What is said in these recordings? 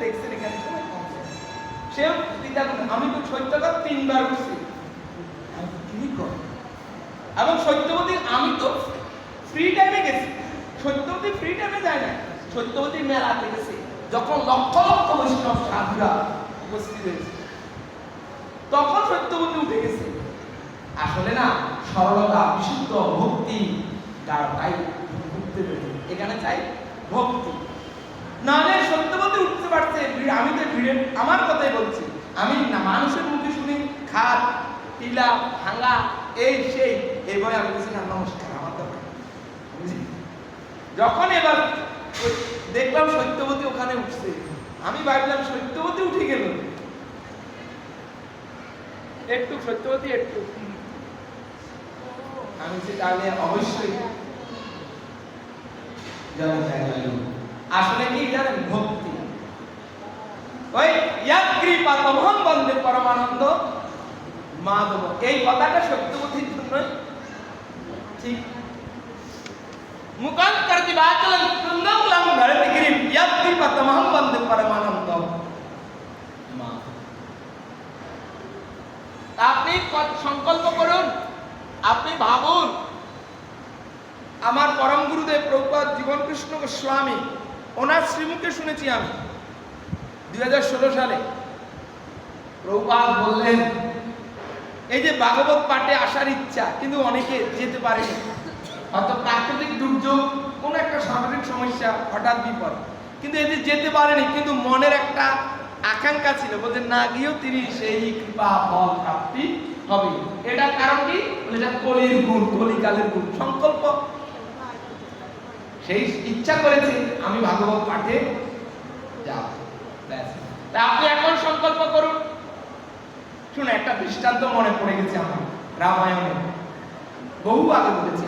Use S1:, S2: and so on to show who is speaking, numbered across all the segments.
S1: দেখছেন এখানে সময় কমছে সেও চিন্তা করছে আমি তো সত্যকার 3 বার করছি কি কর এবং সত্যবতী আমি তো ফ্রি টাইমে গেছি সত্যবতী ফ্রি টাইমে যায় না সত্যবতী মেলাতে গেছে যখন লক্ষ লক্ষ বৈষ্ণব সাধুরা উপস্থিত হয়েছে তখন সত্যবতী উঠে গেছে আসলে না সরলতা বিশুদ্ধ ভক্তি তাই উঠতে পেরেছে এখানে চাই ভক্তি নাহলে সত্যবতী উঠতে পারছে আমি তো ভিড়ে আমার কথাই বলছি আমি না মানুষের মুখে শুনি খাট টিলা ভাঙা এই সেই এই বলে আমি বলছি না নমস্কার আমার দরকার যখন এবার দেখলাম সত্যবতী ওখানে উঠছে আমি ভাবলাম সত্যবতী উঠে গেল একটু সত্যবতী একটু আমি যে তাহলে অবশ্যই আসলে কি জানেন ভক্তি ওই কৃপা তমহং বন্দে পরমানন্দ মাধব এই কথাটা সত্যবতীর জন্য ঠিক মুকান করতি বাচলন তুঙ্গম লং ধরতি গিরিম কৃপা তমহং বন্দে পরমানন্দ মাধব আপনি সংকল্প করুন আপনি ভাবুন আমার পরম গুরুদেব প্রভুপাদ জীবন কৃষ্ণ গোস্বামী ওনার শ্রীমুখে শুনেছি আমি 2016 সালে প্রভুপাদ বললেন এই যে ভাগবত পাঠে আসার ইচ্ছা কিন্তু অনেকে যেতে পারেনি হয়তো প্রাকৃতিক দুর্যোগ কোন একটা সামাজিক সমস্যা হঠাৎ বিপদ কিন্তু এই যে যেতে পারেনি কিন্তু মনের একটা আকাঙ্ক্ষা ছিল বলতে না গিয়েও তিনি সেই কৃপা ফল প্রাপ্তি হবে এটা কারণ কি এটা কলির গুণ কলিকালের গুণ সংকল্প সেই ইচ্ছা করেছে আমি ভাগবত পাঠে যাব ব্যাস আপনি এখন সংকল্প করুন শুনে একটা দৃষ্টান্ত মনে পড়ে গেছে আমার রামায়ণে বহু আগে বলেছি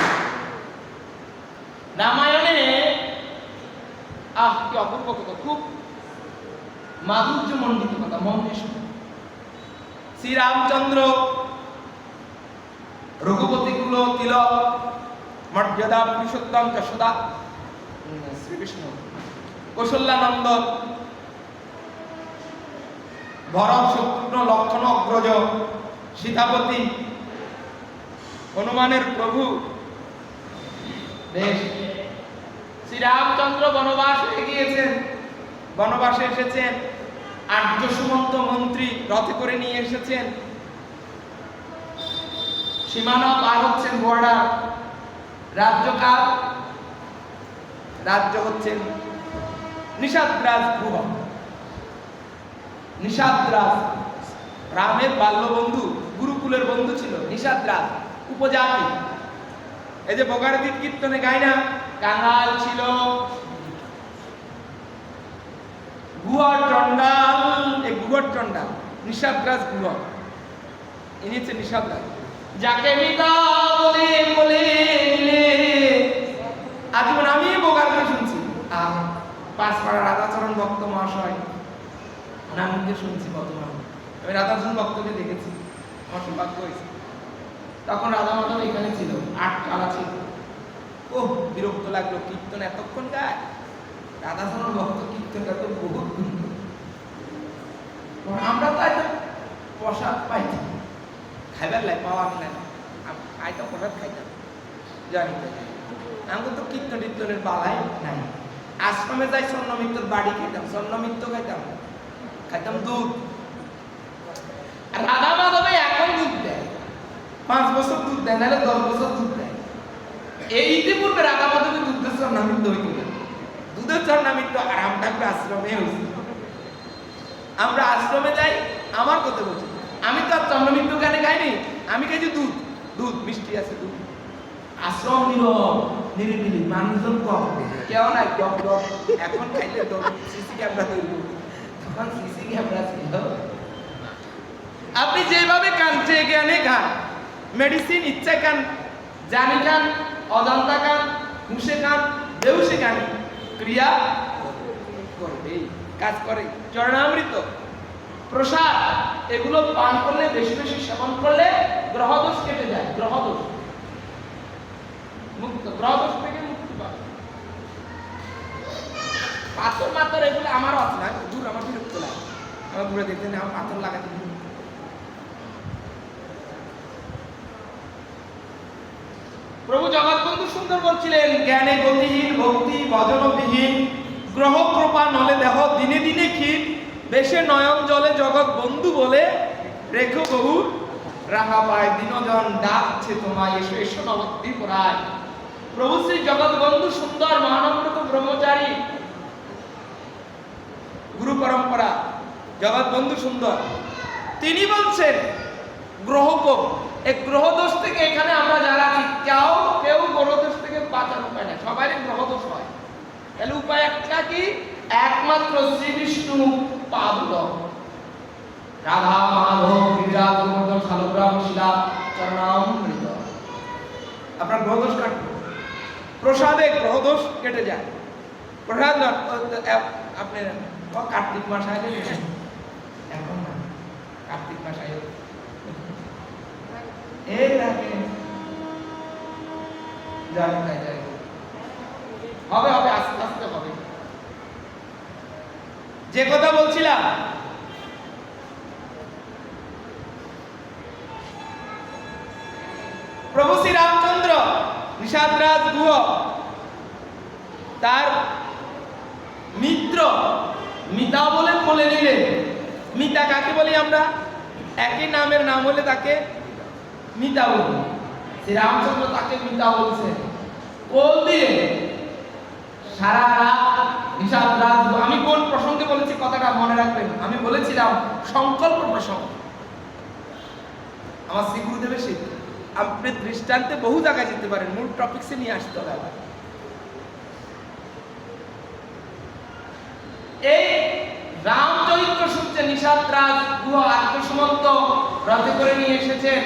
S1: রামায়ণে কি অপূর্ব কথা খুব মাধুর্য মণ্ডিত কথা মন দিয়ে শুনুন শ্রী রামচন্দ্র রঘুপতি কুল তিলক মর্যাদা পুরুষোত্তম যশোদা শ্রীকৃষ্ণ কৌশল্যানন্দন ভরত শত্রুঘ্ন লক্ষণ অগ্রজ সীতাপতি হনুমানের প্রভু বেশ শ্রীরামচন্দ্র বনবাস হয়ে গিয়েছেন বনবাসে এসেছেন আর্য সুমন্ত মন্ত্রী রথে করে নিয়ে এসেছেন সীমানা পার হচ্ছেন বর্ডার রাজ্যকাল রাজ্য হচ্ছেন নিষাদরাজ ভুব নিষাদরাজ রামের বাল্য বন্ধু গুরুকুলের বন্ধু ছিল নিষাদরাজ উপজাতি এই যে বগারদীপ কীর্তনে গায় না কাঙাল ছিল গুয়ার চন্ডাল এই গুয়ার চন্ডাল নিষাদরাজ গুয়া ইনি হচ্ছে নিষাদরাজ যাকে মিতা বলে বলে আজীবন আমি বগারকে শুনছি আর পাঁচপাড়া রাধাচরণ ভক্ত মহাশয় নামকে শুনছি বর্তমানে আমি রাধাচরণ ভক্তকে দেখেছি আমার সৌভাগ্য হয়েছে তখন রাধা মাধব এখানে ছিল 8 চালা ছিল ও বিরক্ত লাগলো কীর্তন এতক্ষণ গায় রাধাচরণ ভক্ত কীর্তনটা তো বহুত আমরা তো এত প্রসাদ পাইছি খাইবার লাই পাওয়া নাই আইটা প্রসাদ খাইতাম জানি আমি তো কীর্তন টীর্তনের বালাই নাই আশ্রমে যাই স্বর্ণমিত্রর বাড়ি খাইতাম স্বর্ণমিত্র খাইতাম দুধ আর রাধা মাধবে এখন দুধ দেয় 5 বছর দুধ দেয় নাহলে 10 বছর দুধ দেয় এই ইতিপূর্বে রাধা মাধবে দুধের স্বর্ণমিত্র হইত না দুধের স্বর্ণমিত্র আরাম থাকবে আশ্রমে হয়েছে আমরা আশ্রমে যাই আমার কথা বলছি আমি তো আর স্বর্ণমিত্র গানে খাইনি আমি খাইছি দুধ দুধ মিষ্টি আছে দুধ আশ্রম নিরিবিলি মানুষজন কম কেউ নাই ডক ডক এখন খাইলে তো সিসি ক্যামেরা তৈরি তখন সিসি ক্যামেরা ছিল আপনি যেভাবে খান যে জ্ঞানে খান মেডিসিন ইচ্ছা খান জানি খান অজান্তা খান হুঁশে খান বেহুশে খান ক্রিয়া করবে কাজ করে চরণামৃত প্রসাদ এগুলো পান করলে বেশি বেশি সেবন করলে গ্রহদোষ কেটে যায় গ্রহদোষ মুক্ত গ্রহদোষ থেকে মুক্তি পাবে পাথর মাথর এগুলো আমারও আছে না দূর আমার করে দেখতে না পাথর লাগাতে। প্রভু জগৎবন্ধু সুন্দর বলছিলেন, জ্ঞানে গতিহীন, ভক্তি ভজনবিহীন, গ্রহ কৃপা নলে দেহ দিনে দিনে ক্ষীণ, বেশে নয়ন জলে জগৎ বন্ধু বলে রেখো বহু রাহা পায়, দিনজন ডাকছে তোমায়, এসো এসো নবদ্বীপ রায়। প্রভু শ্রী জগৎ বন্ধু সুন্দর মহানম্রত ব্রহ্মচারী, গুরু পরম্পরা জগৎ বন্ধু সুন্দর, তিনি বলছেন গ্রহকোপ, এই গ্রহদোষ থেকে এখানে আমরা যারা আছি কেউ গ্রহদোষ থেকে বাঁচার উপায় নাই, সবারই গ্রহদোষ হয়। তাহলে উপায় একটা কি? একমাত্র শ্রী বিষ্ণু পাদুক, রাধা মাধব গিরিজা গোবর্ধন শালগ্রাম শিলা চরণামৃত। আপনার গ্রহদোষ কাটবে, প্রসাদে গ্রহদোষ কেটে যায়। প্রসাদ আপনি কার্তিক মাস আগে এখন না, কার্তিক মাস আগে এই রাখে যাই হবে হবে, আস্তে আস্তে হবে। যে কথা বলছিলাম, প্রভু শ্রী রামচন্দ্র নিষাদরাজ গুহ তার মিত্র মিতা বলে কোলে নিলেন। মিতা কাকে বলি আমরা? একই নামের নাম হলে তাকে মিতা বলি। শ্রী রামচন্দ্র তাকে মিতা বলছেন, কোল দিয়ে সারা রাত নিষাদরাজ। আমি কোন প্রসঙ্গে বলেছি কথাটা মনে রাখবেন, আমি বলেছিলাম সংকল্প প্রসঙ্গ। আমার শ্রী গুরুদেবের শিক্ষা, আপনি দৃষ্টান্তে বহু জায়গায় যেতে পারেন, মূল টপিকসে নিয়ে আসতে হবে আবার। এই রামচরিত্র শুনছেন নিষাদরাজ গুহ আত্মসমন্ত রথে করে নিয়ে এসেছেন।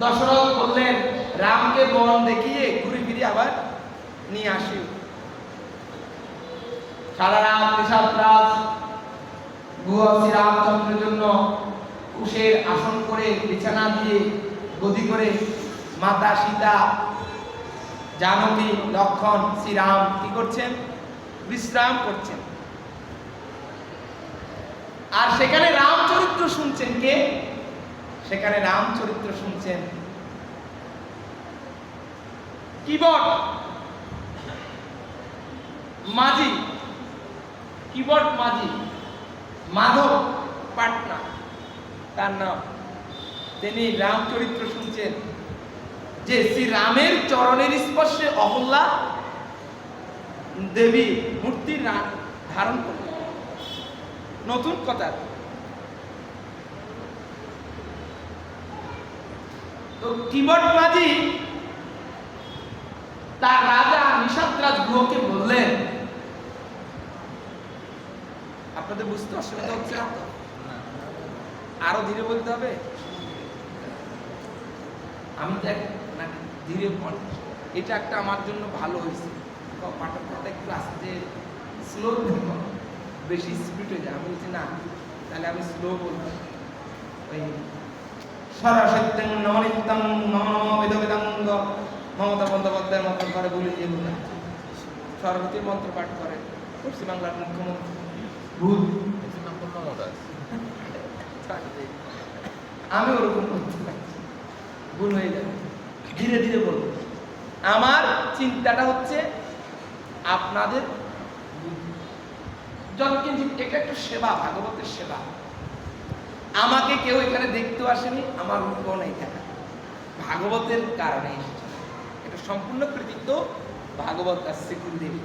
S1: দশরথ বললেন রামকে বন দেখিয়ে ঘুরে ফিরে আবার নিয়ে আসি। সারা রাত নিষাদরাজ গুহ শ্রী রামচন্দ্রের জন্য কুশের আসন করে বিছানা দিয়ে গদি করে মাতা সীতা, জানকী, লক্ষণ, শ্রীরাম কি করছেন? বিশ্রাম করছেন। আর সেখানে রামচরিত্র শুনছেন কে? সেখানে রামচরিত্র শুনছেন কিবট মাঝি, কিবট মাঝি মাধব পাটনা তার নাম। তিনি রামচরিত্র শুনছেন যে শ্রী রামের চরণের স্পর্শে অহল্যা দেবী মূর্তি ধারণ করলেন। নতুন কথা। তো কিবট মাঝি তার রাজা নিষাদরাজ গুহকে বললেন, আপনাদের বুঝতে অসুবিধা হচ্ছে না তো? আরো ধীরে বলতে হবে? আমি দেখ না ধীরে বল, এটা একটা আমার জন্য ভালো হয়েছে। পাঠক কথা একটু আস্তে স্লো দেখো, বেশি স্পিড হয়ে যায়। আমি বলছি না, তাহলে আমি স্লো বলবো। ওই সরস্বত্যং নমনিত্যং নম নম বেদ বেদাঙ্গ মমতা বন্দ্যোপাধ্যায়ের মন্ত্র করে বলি, এগুলো সরস্বতীর মন্ত্র পাঠ করে পশ্চিমবাংলার মুখ্যমন্ত্রী। ভুল, আমি ওরকম করতে পারছি, ভুল হয়ে যাবে, ধীরে ধীরে বলবো। আমার চিন্তাটা হচ্ছে আপনাদের এটা একটা সেবা, ভাগবতের সেবা। আমাকে কেউ এখানে দেখতেও আসেনি, আমার রূপ নেই থাকা, ভাগবতের কারণে এসেছে। এটা সম্পূর্ণ কৃতিত্ব ভাগবত কাছে কুলদেবী।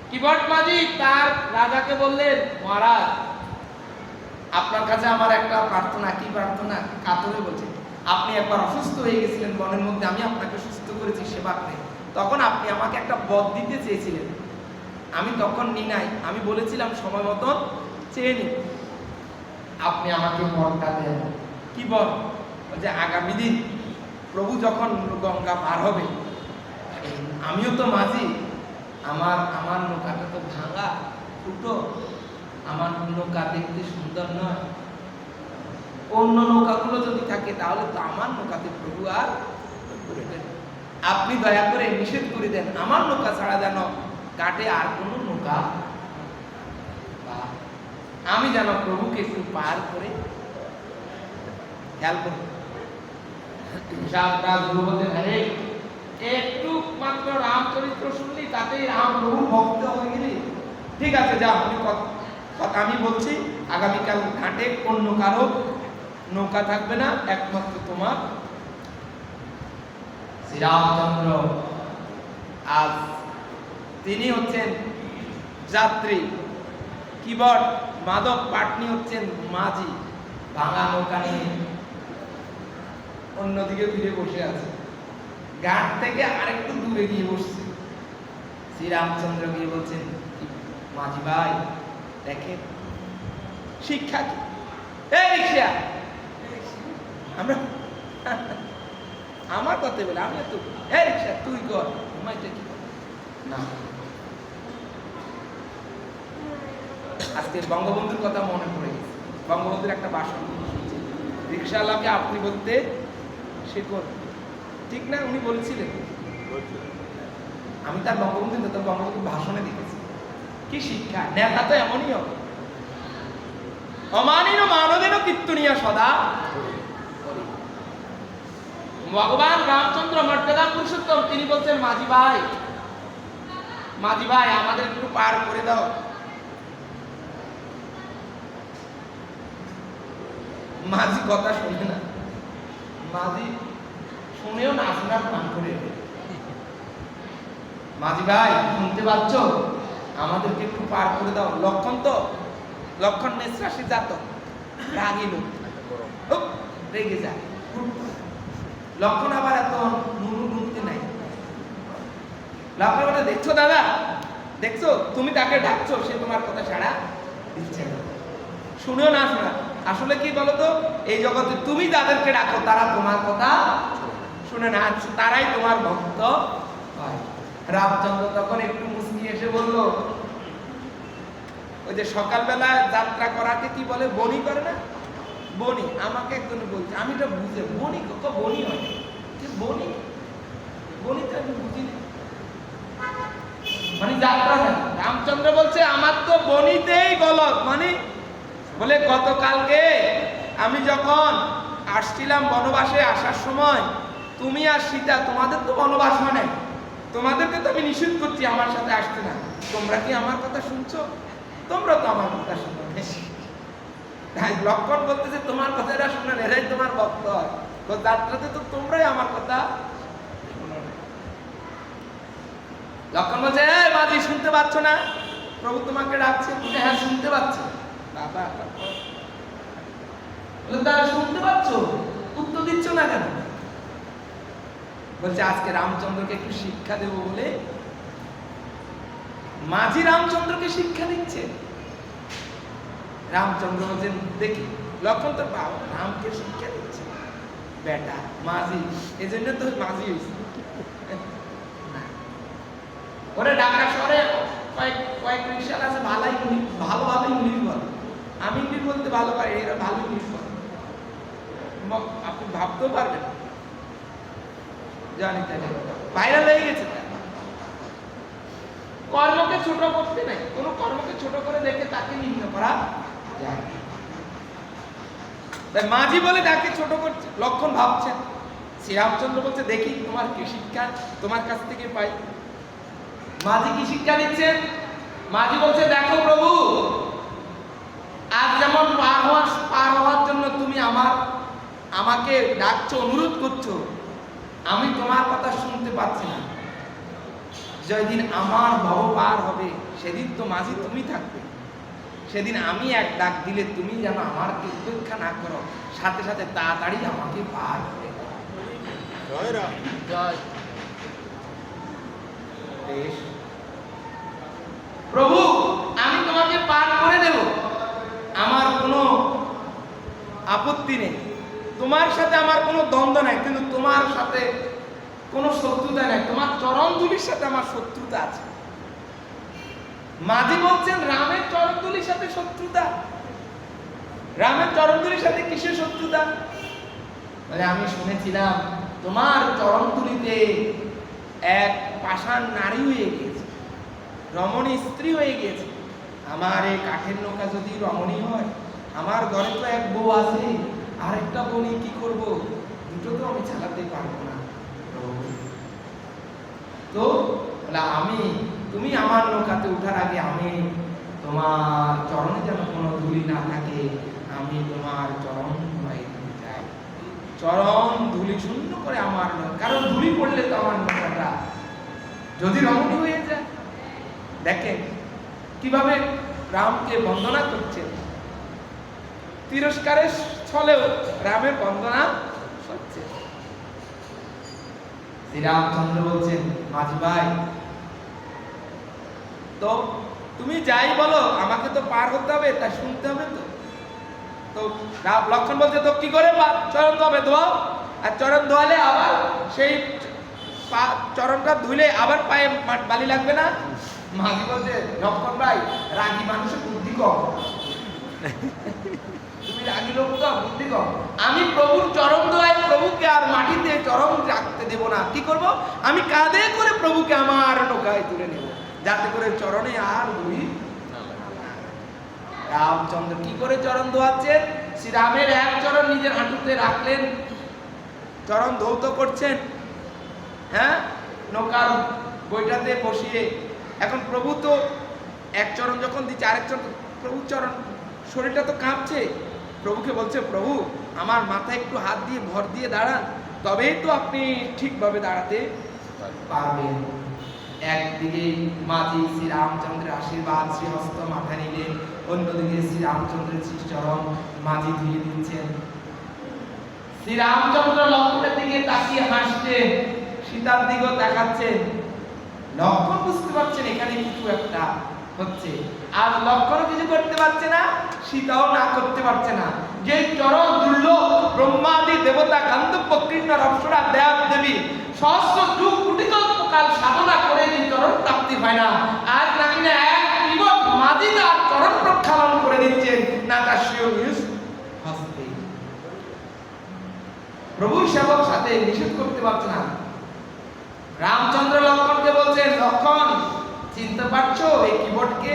S1: কিবট মাঝি তার রাজাকে বললেন, মহারাজ আপনার কাছে আমার একটা প্রার্থনা। কি প্রার্থনা? কাতরে বলছে, আপনি একবার অসুস্থ হয়ে গেছিলেন বনের মধ্যে, আমি আপনাকে সুস্থ করেছি সেবা করে। তখন আপনি আমাকে একটা বর দিতে চেয়েছিলেন, আমি তখন নি নাই। আমি বলেছিলাম সময় মতন চেয়ে নিন, আপনি আমাকে বরটা দেন। কি বর? যে আগামী দিন প্রভু যখন গঙ্গা পার হবে, আমিও তো মাঝি, আমার নৌকাটা তো ভাঙা ফুটো, আমার নৌকা দেখতে সুন্দর নয়। অন্য নৌকাগুলো যদি থাকে তাহলে তো আমার নৌকাতে প্রভু আর আপনি দয়া করে নিষেধ করে দেন, আমার নৌকা ছাড়া যেন ঘাটে আর কোনো নৌকা আমি যেন প্রভুকে একটু পার করে খেয়াল করব। একটু মাত্র রামচরিত্র শুনলি তাতেই রাম প্রভু ভক্ত হয়ে গেলি। ঠিক আছে, যা কথা আমি বলছি, আগামীকাল ঘাটে অন্য কারো নৌকা থাকবে না, একমাত্র তোমার। শ্রীরামচন্দ্র আজ তিনি হচ্ছেন যাত্রী, কিবট মাধব পাটনি হচ্ছেন মাঝি, ভাঙা নৌকা নিয়ে অন্যদিকে ফিরে বসে আছে। ঘাট থেকে আরেকটু দূরে গিয়ে বসছে। শ্রীরামচন্দ্র গিয়ে বলছেন, মাঝি ভাই দেখেন শিক্ষা কি? এই রিক্সা আমরা আমার কথা বলে আমি তো এই রিক্সা তুই কর, মাইটা কি না। আজকে বঙ্গবন্ধুর কথা মনে পড়ে গেছে। বঙ্গবন্ধুর একটা ভাষণ, রিক্সাওয়ালাকে আপনি বলতে শেখর, ঠিক না? উনি বলছিলেন, আমি তার বঙ্গবন্ধুর ভাষণে দেখেছি। কি শিক্ষা! নেতা তো এমনই হবে, অমানিন মানবেন কীর্তনিয়া সদা। ভগবান রামচন্দ্র মর্যাদা পুরুষোত্তম, তিনি বলছেন, মাঝি ভাই, মাঝি ভাই আমাদের একটু পার করে দাও। মাঝি কথা শুনে না, মাঝি শুনেও না শোনার পান করে। মাঝি ভাই শুনতে পাচ্ছ, আমাদেরকে একটু পার করে দাও। লক্ষণ নেশরাশি জাতক, রাগী লোক, রেগে যায়। লক্ষণ আবার এত নুনুতে নাই। লক্ষণ বলে, দেখছো দাদা, দেখছো তুমি তাকে ডাকছো, সে তোমার কথা সাড়া দিচ্ছে না, শুনেও না শোনা। আসলে কি বলতো, এই জগতে তুমি যাদেরকে ডাকো তারা তোমার কথা শুনে না, তারাই তোমার ভক্ত হয়। রামচন্দ্র তখন একটু মুস্কি এসে বলল, ওই যে সকালবেলা যাত্রা করাকে কি বলে, বনি করে না? বনি। আমাকে একজন বলছে, আমি এটা বুঝে, বনি কত বনি হয়, বনি বনি তো আমি বুঝি না, মানে যাত্রা না। রামচন্দ্র বলছে, আমার তো বনিতেই গলত। মানে বলে, গতকালকে আমি যখন আসছিলাম বনবাসে, আসার সময় তুমি আর সীতা, তোমাদের তো বনবাস হয় নাই, তোমাদেরকে তো আমি নিষেধ করছি আমার সাথে আসতে না। তোমরা কি আমার কথা শুনছো? তোমরা তো আমার কথা শুনো। লক্ষণ বলতেছে, তোমার কথা এরা শুনে না, এরাই তোমার ভক্ত হয়। যাত্রাতে তো তোমরাই আমার কথা শুনো না। লক্ষণ বলছে, মাঝি শুনতে পাচ্ছ না? প্রভু তোমাকে ডাকছে। হ্যাঁ শুনতে পাচ্ছ। বাবা তারা শুনতে পাচ্ছ, উত্তর দিচ্ছ না কেন? বলছে, আজকে রামচন্দ্রকে একটু শিক্ষা দেব বলে মাঝি রামচন্দ্রকে শিক্ষা দিচ্ছে। রামচন্দ্র বলছেন, দেখি। লক্ষণ তো পাও, রামকে শিক্ষা দিচ্ছে বেটা মাঝি, এই জন্য তো মাঝি হয়েছে। ওরে ঢাকা শহরে কয়েক রিক্সাওয়ালা আছে, ভালোভাবে ইংলিশ বলে। আমি ইংলিশ বলতে ভালো পারি, এরা ভালো ইংলিশ বলে, আপনি ভাবতেও পারবেন। জানি তাই ভাইরাল হয়ে গেছে। কর্মকে ছোট করতে নাই, কোন কর্মকে ছোট করে দেখে তাকে নিম্ন করা যায়। মাঝি বলে তাকে ছোট করছে। লক্ষণ ভাবছেন, শ্রীরামচন্দ্র বলছে, দেখি তোমার কি শিক্ষা তোমার কাছ থেকে পাই। মাঝি কি শিক্ষা দিচ্ছেন? মাঝি বলছে, দেখো প্রভু, আজ যেমন পার হওয়ার জন্য তুমি আমাকে ডাকছো, অনুরোধ করছো, আমি তোমার কথা শুনতে পাচ্ছি না। যেদিন আমার ভব পার হবে, সেদিন তো মাঝি তুমি থাকবে। সেদিন আমি এক ডাক দিলে তুমি যেন আমাকে উপেক্ষা না করো, সাথে সাথে তাড়াতাড়ি আমাকে পার করে দাও। প্রভু, আমি তোমাকে পার করে দেব, আমার কোনো আপত্তি নেই, তোমার সাথে আমার কোনো দ্বন্দ্ব নাই, কিন্তু তোমার সাথে কোনো শত্রুতা নাই, তোমার চরণধুলির সাথে আমার শত্রুতা আছে। মাঝি বলছেন, রামের চরণধুলির সাথে শত্রুতা? রামের চরণধুলির সাথে কিসের শত্রুতা? বলে, আমি শুনেছিলাম তোমার চরণধুলিতে এক পাষাণ নারী হয়ে গিয়েছে, রমণী স্ত্রী হয়ে গিয়েছে, আমার এই কাঠের নৌকা যদি রমণী হয়, আমার ঘরে তো এক বউ আছে, আরেকটা বউ নিয়ে কি করবো? দুটো তো আমি চালাতে পারবো না। তো আমি, তুমি আমার নৌকাতে উঠার আগে আমি তোমার চরণে যেন কোনো ধুলি না থাকে, আমি তোমার চরণ ধুলাই দিতে চাই। চরণ ধুলি শূন্য করে আমার, কারণ ধুলি পড়লে তো আমার নৌকাটা যদি রমণী হয়ে যায়। দেখেন কিভাবে রামকে বন্দনা করছেন, তিরস্কারের ছলেও রামের বন্দনা হচ্ছে। শ্রীরামচন্দ্র বলছেন, মাঝি ভাই তো তুমি যাই বলো, আমাকে তো পার হতে হবে, তা শুনতে হবে। তো লক্ষণ বলছে, তো কি করে চরণ ধোবে? ধোয়াও। আর চরণ ধোয়ালে আবার সেই চরণটা ধুলে আবার পায়ে বালি লাগবে না? মাঝি বলছে, লক্ষণ ভাই রাগী মানুষের বুদ্ধি কম, তুমি রাগী লোক তো, বুদ্ধি কম। আমি প্রভুর চরণ ধোয়াই, প্রভুকে আর মাটিতে চরণ রাখতে দেব না। কি করব? আমি কাঁধে করে প্রভুকে আমার নৌকায় তুলে নেব, যাতে করে চরণে আর ধুলি। রামচন্দ্র কি করে চরণ ধোয়াচ্ছেন? শ্রীরামের এক চরণ নিজের হাঁটুতে রাখলেন, চরণ ধৌত করছেন, হ্যাঁ, নৌকার বইটাতে বসিয়ে। এখন প্রভু তো এক চরণ যখন দিচ্ছে, আরেক চরণ, প্রভু চরণ, শরীরটা তো কাঁপছে। প্রভুকে বলছে, প্রভু আমার মাথায় একটু হাত দিয়ে ভর দিয়ে দাঁড়ান, তবেই তো আপনি ঠিকভাবে দাঁড়াতে পারবেন। একদিকে মাঝি শ্রীরামচন্দ্রের আশীর্বাদ শ্রীহস্ত মাথায় নিলেন, অন্যদিকে শ্রীরামচন্দ্রের শ্রীচরণ মাঝি ধুয়ে দিচ্ছেন। শ্রীরামচন্দ্র লক্ষণের দিকে তাকিয়ে হাসছেন, সীতার দিকেও তাকাচ্ছেন। লক্ষণ বুঝতে পারছেন এখানে কিছু একটা হচ্ছে, আর লক্ষণ কিছু করতে পারছে না, সীতাও না করতে পারছে না। যে চরণ দুর্লভ, ব্রহ্মাদি দেবতা, গান্ধর্ব, কিন্নর, অপ্সরা, দেব দেবী সহস্র যুগ কোটি কল্পকাল সাধনা করে যে চরণ প্রাপ্তি হয় না, আজ নাকি না এক বিপদ মাঝি তার চরণ প্রক্ষালন করে দিচ্ছেন না তার শিরোনিজ হস্তে। প্রভুর সেবক সাথে নিষেধ করতে পারছে না। রামচন্দ্র লক্ষণকে বলছেন, লক্ষণ চিনতে পারছো এই কিবোর্ডকে?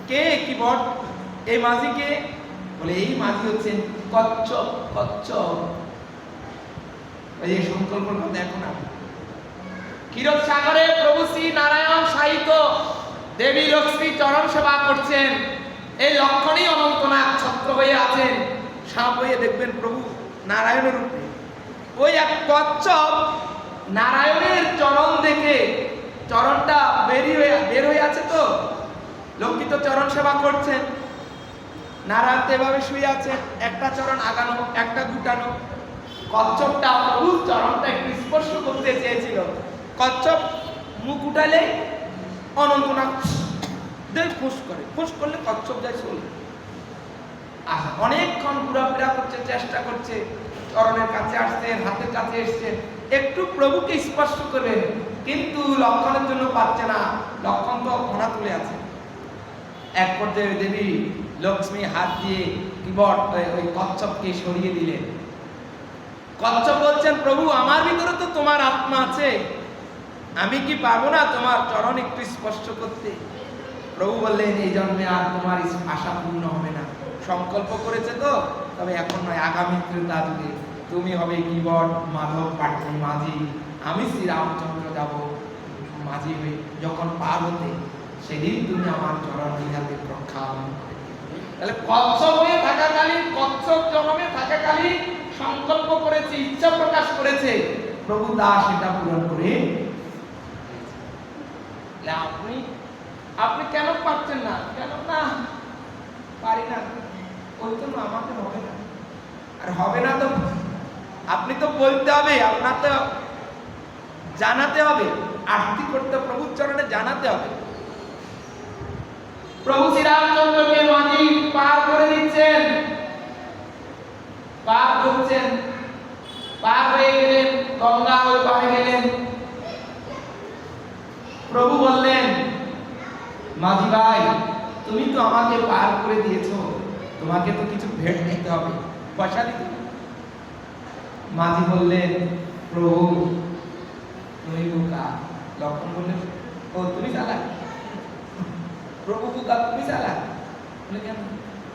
S1: কে কিবোর্ড? এই মাঝিকে? বলে এই মাঝি হচ্ছেন কচ্ছপ। কচ্ছপ এই সংকল্পের কথা এখন ক্ষীরোদ সাগরে প্রভু শ্রী নারায়ণ সাহিত্য দেবী লক্ষ্মী চরণ সেবা করছেন। এই লক্ষণই অনন্তনাগ ছত্র হয়ে আছেন, সাপ হয়ে দেখবেন প্রভু নারায়ণের রূপে। ওই এক কচ্ছপ নারায়ণের চরণ দেখে, চরণটা বের হয়ে আছে তো, লক্ষ্মী তো চরণ সেবা করছেন, নারায়ণ তো এভাবে শুয়ে আছেন, একটা চরণ আগানো একটা গুটানো। কচ্ছপটা প্রভুর চরণটা একটু স্পর্শ করতে চেয়েছিল, কচ্ছপ মুখ উঠালে অনন্তনাগ ফুস করে, ফুস করলে কচ্ছপ যায় চলে। অনেকক্ষণ ঘোরাফেরা করছে, চেষ্টা করছে, চরণের কাছে আসছেন, হাতের কাছে এসছেন, একটু প্রভুকে স্পর্শ করবেন, কিন্তু লক্ষণের জন্য পারছে না, লক্ষণ তো ঘোড়া তুলে আছে। এক পর্যায়ে দেবী লক্ষ্মী হাত দিয়ে কিবট ওই কচ্ছপকে সরিয়ে দিলেন। কচ্ছপ বলছেন, প্রভু আমার ভিতরে তো তোমার আত্মা আছে, আমি কি পাবো না তোমার চরণ একটু স্পর্শ করতে? প্রভু বললেন, এই জন্মে আর তোমার আশা পূর্ণ হবে না, সংকল্প করেছে তো, তবে এখন নয়, আগামী ত্রেতা যুগে তুমি হবে কিবট মাধব পাটনি মাঝি, আমি শ্রীরামচন্দ্র যাব মাঝি হয়ে যখন পার হতে, সেদিন তুমি আমার চরণ নিজাতে প্রক্ষালন করে দিবে। তাহলে কচ্ছপ হয়ে থাকাকালীন, কচ্ছপ জন্মে থাকাকালীন সংকল্প করেছে, ইচ্ছা প্রকাশ করেছে, প্রভু তা সেটা পূরণ করে। আপনি কেন পারছেন না? কেন না পারি না? ওই তো আমাকে হবে না, আর হবে না তো আপনি তো বলতে হবে, আপনার তো জানাতে হবে, আরতি করতে প্রভুর চরণে জানাতে হবে। প্রভু শ্রীরামচন্দ্রকে মাঝি পার করে দিচ্ছেন, পার করছেন, পার হয়ে গেলেন, গঙ্গা ওই পারে গেলেন। প্রভু বললেন, মাঝি ভাই তুমি তো আমাকে পার করে দিয়েছো, তোমাকে তো কিছু ভেট দিতে হবে, পয়সা দিতে হবে। মাঝি বললেন, প্রভু তুমি বোকা। লক্ষণ বললেন, ও তুমি চালাক, প্রভু হুকা তুমি চালা? বলে কেন?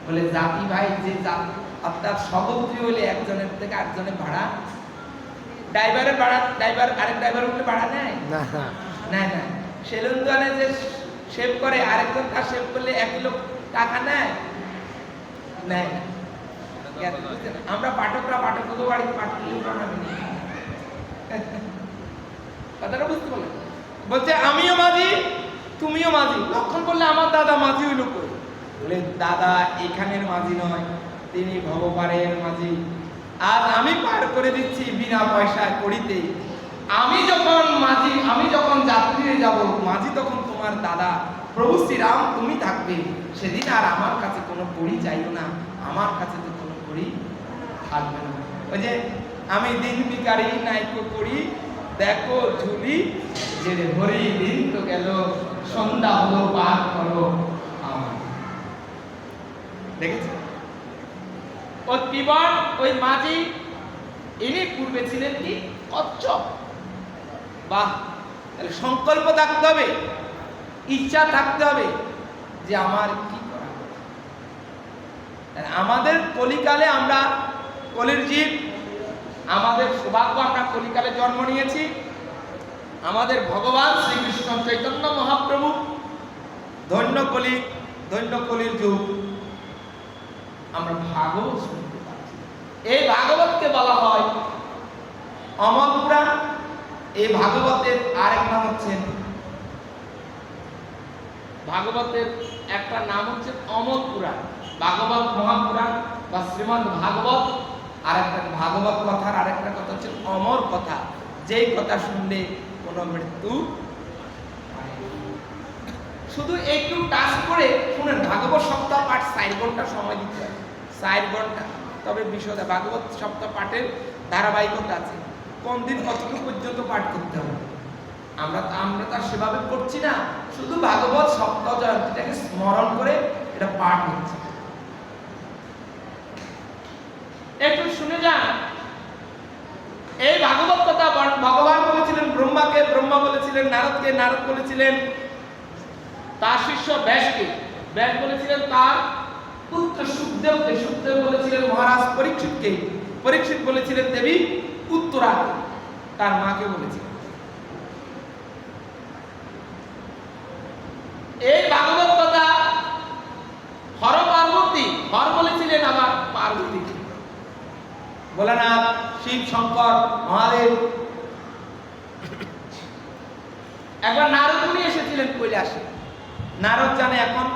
S1: বলে জাতি ভাই, যে জাতি অর্থাৎ সহোদরী হইলে একজনের থেকে আরেকজনের ভাড়া, ড্রাইভারের ভাড়া, ড্রাইভার আরেক ড্রাইভার উঠলে ভাড়া নেয় না? নেয় না। সেলুন দোকানে যে শেভ করে আরেকজন তার শেভ করলে 1 কিলো টাকা নেয়? নেয় না। আমরা পাঠকরা পাঠকদের বাড়ি পাঠিয়ে বানাবি না। কথাটা বুঝতে পারলেন? বলছে আমিও মাঝি তুমিও মাঝি। লক্ষণ বললে আমার দাদা মাঝি হইল কই? বলে দাদা এখানের মাঝি নয়, তিনি ভবপারের মাঝি। আজ আমি পার করে দিচ্ছি বিনা পয়সায় করিতে। আমি যখন মাঝি, আমি যখন যাত্রী হয়ে যাব, মাঝি তখন তোমার দাদা প্রভু শ্রীরাম তুমি থাকবে। সেদিন আর আমার কাছে কোনো কড়ি চাইও না, আমার কাছে তো কোনো কড়ি থাকবে না। ওই যে আমি দিন ভিখারি নাইকো করি, দেখো ঝুলি জেরে ভরি, দিন তো গেল সন্ধ্যা হলো পার করো আমার। দেখেছো ওই মাঝি, ইনি পূর্বে ছিলেন কি কচ্ছপ। বাহ, তাহলে সংকল্প থাকতে হবে, ইচ্ছা থাকতে হবে যে আমার কি করা। আমাদের কলিকালে আমরা কলির জীব, আমাদের সৌভাগ্য আমরা কলিকালে জন্ম নিয়েছি। আমাদের ভগবান শ্রীকৃষ্ণ চৈতন্য মহাপ্রভু, ধন্য কলি, ধন্য কলির যুগ, আমরা ভাগবত শুনতে পাচ্ছি। এই ভাগবতকে বলা হয় অমর পুরাণ। এই ভাগবতের আরেক নাম হচ্ছে, ভাগবতের একটা নাম হচ্ছে অমর পুরাণ, ভাগবত মহাপুরাণ বা শ্রীমদ্ ভাগবত। আর একটা ভাগবত কথার আরেকটা কথা হচ্ছে অমর কথা, যেই কথা শুনলে কোনো মৃত্যু। শুধু একটু টাচ করে শুনেন, ভাগবত সপ্তাহ পাঠ 4 ঘন্টা সময় দিতে হয়, 4 ঘন্টা। তবে বিশদে ভাগবত সপ্তাহ পাঠের ধারাবাহিকতা আছে, কোন দিন কতটুকু পর্যন্ত পাঠ করতে হবে। আমরা তার সেভাবে করছি না, শুধু ভাগবত সপ্তাহ জয়ন্তীটাকে স্মরণ করে এটা পাঠ হচ্ছে। একটু শুনে যান, এই ভাগবত কথা ভগবান বলেছিলেন ব্রহ্মাকে, ব্রহ্মা বলেছিলেন নারদকে, নারদ বলেছিলেন তার শিষ্য ব্যাসকে, ব্যাস বলেছিলেন তার পুত্র সুখদেবকে, সুখদেব বলেছিলেন মহারাজ পরীক্ষিতকে, পরীক্ষিত বলেছিলেন দেবী উত্তরাকে, তার মাকে বলেছিলেন। এই ভাগবত কথা হর পার্বতী, হর বলেছিলেন আবার পার্বতীকে, ভোলানাথ, শিব, শঙ্কর, মহাদেব। একবার নারদ মুনি এসেছিলেন কৈলাসে। নারদ জানে এখন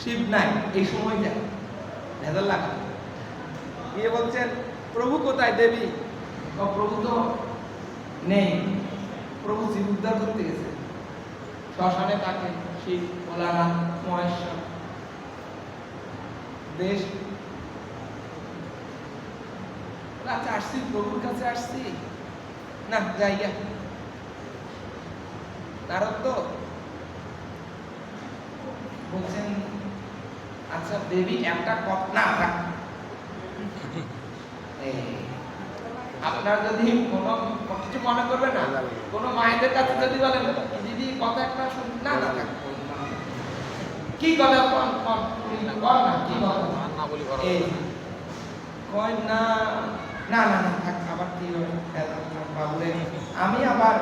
S1: শিব নাই, এই সময় যায় ভেজাল লাগা দিয়ে বলছেন প্রভু কোথায়? দেবী। প্রভু তো নেই, প্রভু জীব উদ্ধার করতে গেছে শ্মশানে, তাকে শিব, ভোলানাথ, মহেশ্বর দেশ। আচ্ছা আসছি, প্রভুর কাছে আসছি না, জায়গা নারদ তো বলছেন আচ্ছা দেবী একটা কথা না থাক, আপনার যদি কোনো কিছু মনে করবে না, কোনো মায়েদের কাছে যদি বলেন দিদি কথা একটা শুন, না না থাক, কি কথা কোন কোন কোন না, কি কথা না বলি কয় না না না না থাক, আবার কি হবে বাবুরে, আমি আবার